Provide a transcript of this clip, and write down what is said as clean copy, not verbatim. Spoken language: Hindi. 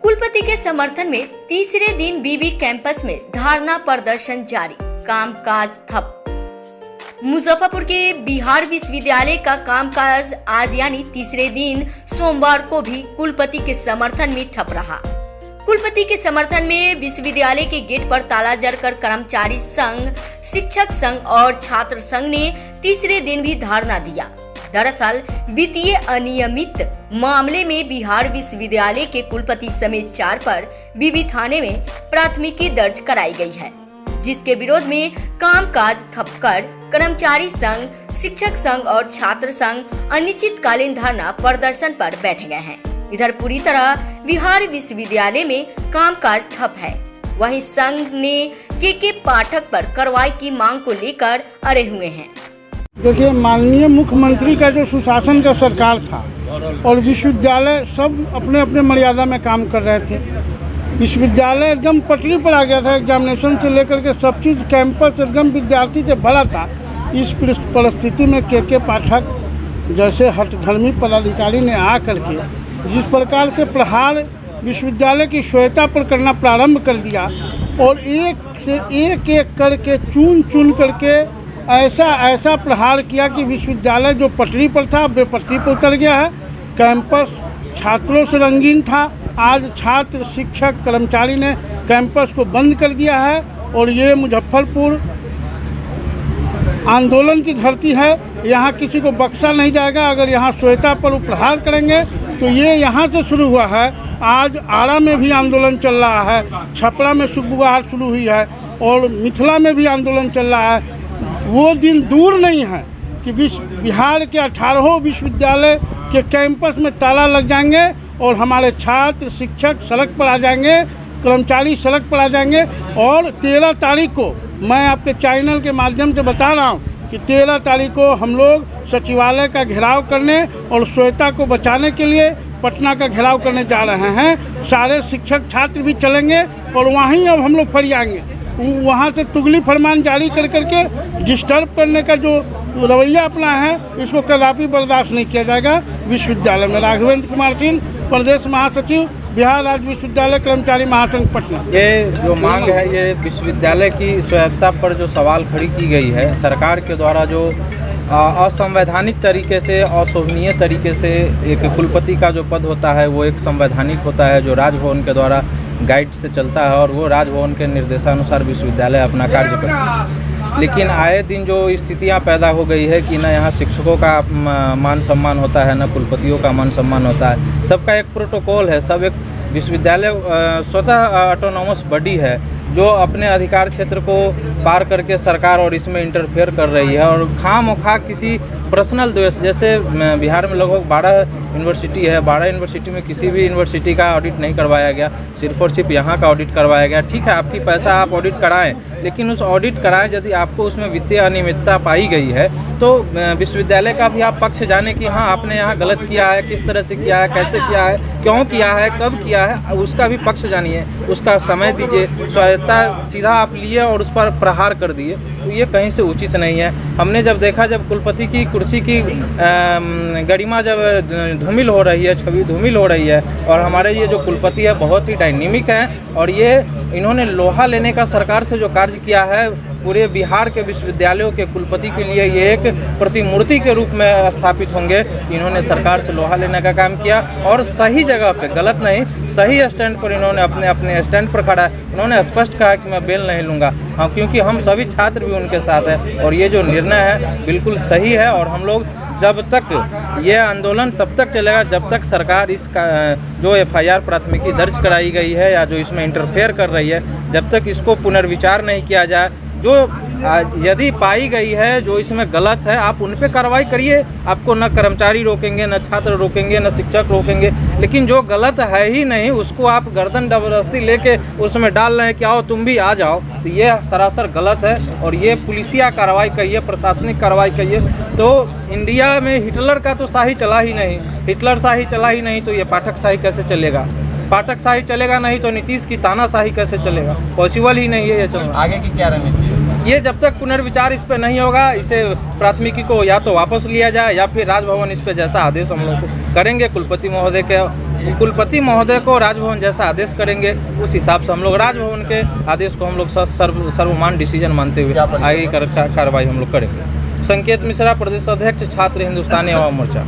कुलपति के समर्थन में तीसरे दिन बीबी कैंपस में धरना प्रदर्शन जारी, कामकाज ठप। मुजफ्फरपुर के बिहार विश्वविद्यालय का कामकाज आज यानी तीसरे दिन सोमवार को भी कुलपति के समर्थन में ठप रहा। कुलपति के समर्थन में विश्वविद्यालय के गेट पर ताला जड़कर कर्मचारी संघ, शिक्षक संघ और छात्र संघ ने तीसरे दिन भी धरना दिया। दरअसल वित्तीय अनियमित मामले में बिहार विश्वविद्यालय के कुलपति समेत 4 पर बीबी थाने में प्राथमिकी दर्ज कराई गई है, जिसके विरोध में कामकाज ठप कर कर्मचारी संघ, शिक्षक संघ और छात्र संघ अनिश्चितकालीन धरना प्रदर्शन पर बैठ गए हैं। इधर पूरी तरह बिहार विश्वविद्यालय में कामकाज ठप है। वहीं संघ ने के पाठक पर कार्रवाई की मांग को लेकर अड़े हुए हैं। देखिए, माननीय मुख्यमंत्री का जो सुशासन का सरकार था और विश्वविद्यालय सब अपने अपने मर्यादा में काम कर रहे थे। विश्वविद्यालय एकदम पटरी पर आ गया था, एग्जामिनेशन से लेकर के सब चीज़, कैंपस एकदम विद्यार्थी से भरा था। इस परिस्थिति में के पाठक जैसे हठधर्मी पदाधिकारी ने आ करके जिस प्रकार से प्रहार विश्वविद्यालय की श्वेता पर करना प्रारंभ कर दिया और एक से एक करके चुन करके ऐसा प्रहार किया कि विश्वविद्यालय जो पटरी पर था बेपटरी पर उतर गया है। कैंपस छात्रों से रंगीन था। आज छात्र, शिक्षक, कर्मचारी ने कैंपस को बंद कर दिया है और ये मुजफ्फरपुर आंदोलन की धरती है। यहाँ किसी को बख्शा नहीं जाएगा। अगर यहाँ श्वेता पर प्रहार करेंगे तो ये यहाँ से शुरू हुआ है। आज आरा में भी आंदोलन चल रहा है, छपरा में सुबुगाहट शुरू हुई है और मिथिला में भी आंदोलन चल रहा है। वो दिन दूर नहीं है कि बिहार के 18 विश्वविद्यालय के कैंपस में ताला लग जाएंगे और हमारे छात्र, शिक्षक सड़क पर आ जाएंगे, कर्मचारी सड़क पर आ जाएंगे। और 13 तारीख को मैं आपके चैनल के माध्यम से बता रहा हूँ कि 13 तारीख को हम लोग सचिवालय का घेराव करने और श्वेता को बचाने के लिए पटना का घेराव करने जा रहे हैं। सारे शिक्षक छात्र भी चलेंगे और वहीं अब हम लोग फरियाएंगे। वहाँ से तुगली फरमान जारी कर करके डिस्टर्ब करने का जो रवैया अपना है, इसको कदापि बर्दाश्त नहीं किया जाएगा। विश्वविद्यालय में राघवेंद्र कुमार सिंह, प्रदेश महासचिव, बिहार राज्य विश्वविद्यालय कर्मचारी महासंघ पटना। ये जो मांग है, ये विश्वविद्यालय की स्वायत्तता पर जो सवाल खड़ी की गई है, सरकार के द्वारा जो असंवैधानिक तरीके से, अशोभनीय तरीके से एक कुलपति का जो पद होता है वो एक संवैधानिक होता है, जो राजभवन के द्वारा गाइड से चलता है और वो राजभवन के निर्देशानुसार विश्वविद्यालय अपना कार्य करता है। लेकिन आए दिन जो स्थितियां पैदा हो गई है कि न यहाँ शिक्षकों का मान सम्मान होता है, न कुलपतियों का मान सम्मान होता है। सबका एक प्रोटोकॉल है। सब एक विश्वविद्यालय स्वतः ऑटोनॉमस बॉडी है जो अपने अधिकार क्षेत्र को पार करके सरकार और इसमें इंटरफेयर कर रही है और खामोखा किसी पर्सनल द्वेष, जैसे बिहार में लगभग 12 यूनिवर्सिटी है, 12 यूनिवर्सिटी में किसी भी यूनिवर्सिटी का ऑडिट नहीं करवाया गया, सिर्फ और सिर्फ यहाँ का ऑडिट करवाया गया। ठीक है, आपकी पैसा आप ऑडिट कराएं, लेकिन उस ऑडिट कराएं यदि आपको उसमें वित्तीय अनियमितता पाई गई है तो विश्वविद्यालय का भी आप पक्ष जाने कि हाँ आपने यहाँ गलत किया है, किस तरह से किया है, कैसे किया है, क्यों किया है, कब किया है, उसका भी पक्ष जानिए, उसका समय दीजिए। स्वायत्तता सीधा आप लिए और उस पर प्रहार कर दिए, तो ये कहीं से उचित नहीं है। हमने जब देखा, जब कुलपति की कुर्सी की गरिमा जब धूमिल हो रही है, छवि धूमिल हो रही है और हमारे ये जो कुलपति है बहुत ही डायनेमिक हैं और ये इन्होंने लोहा लेने का सरकार से जो कार्य किया है, पूरे बिहार के विश्वविद्यालयों के कुलपति के लिए ये एक प्रतिमूर्ति के रूप में स्थापित होंगे। इन्होंने सरकार से लोहा लेने का काम किया और सही जगह पे, गलत नहीं, सही स्टैंड पर इन्होंने अपने स्टैंड पर खड़ा है। इन्होंने स्पष्ट कहा कि मैं बेल नहीं लूँगा, हाँ, क्योंकि हम सभी छात्र भी उनके साथ हैं और ये जो निर्णय है बिल्कुल सही है। और हम लोग जब तक ये आंदोलन तब तक चलेगा जब तक सरकार इसका जो FIR प्राथमिकी दर्ज कराई गई है या जो इसमें इंटरफेयर कर रही है, जब तक इसको पुनर्विचार नहीं किया जाए। जो यदि पाई गई है जो इसमें गलत है, आप उन पे कार्रवाई करिए। आपको न कर्मचारी रोकेंगे, न छात्र रोकेंगे, न शिक्षक रोकेंगे। लेकिन जो गलत है ही नहीं उसको आप गर्दन जबरदस्ती लेके उसमें डाल रहे हैं कि आओ तुम भी आ जाओ, तो ये सरासर गलत है और ये पुलिसिया कार्रवाई कहिए, प्रशासनिक कार्रवाई कहिए। तो इंडिया में हिटलर का तो शाही चला ही नहीं, हिटलर शाही चला ही नहीं, तो ये पाठक शाही कैसे चलेगा? पाठक शाही चलेगा नहीं तो नीतीश की तानाशाही कैसे चलेगा? पॉसिबल ही नहीं है ये चलना। आगे की क्या रणनीति है? ये जब तक पुनर्विचार इस पर नहीं होगा, इसे प्राथमिकी को या तो वापस लिया जाए या फिर राजभवन इस पर जैसा आदेश हम लोग करेंगे कुलपति महोदय के कुलपति महोदय को राजभवन जैसा आदेश करेंगे, उस हिसाब से हम लोग राजभवन के आदेश को हम लोग सर्वमान्य डिसीजन मानते हुए आगे कार्रवाई हम लोग करेंगे। संकेत मिश्रा, प्रदेश अध्यक्ष छात्र हिंदुस्तानी अवाम मोर्चा।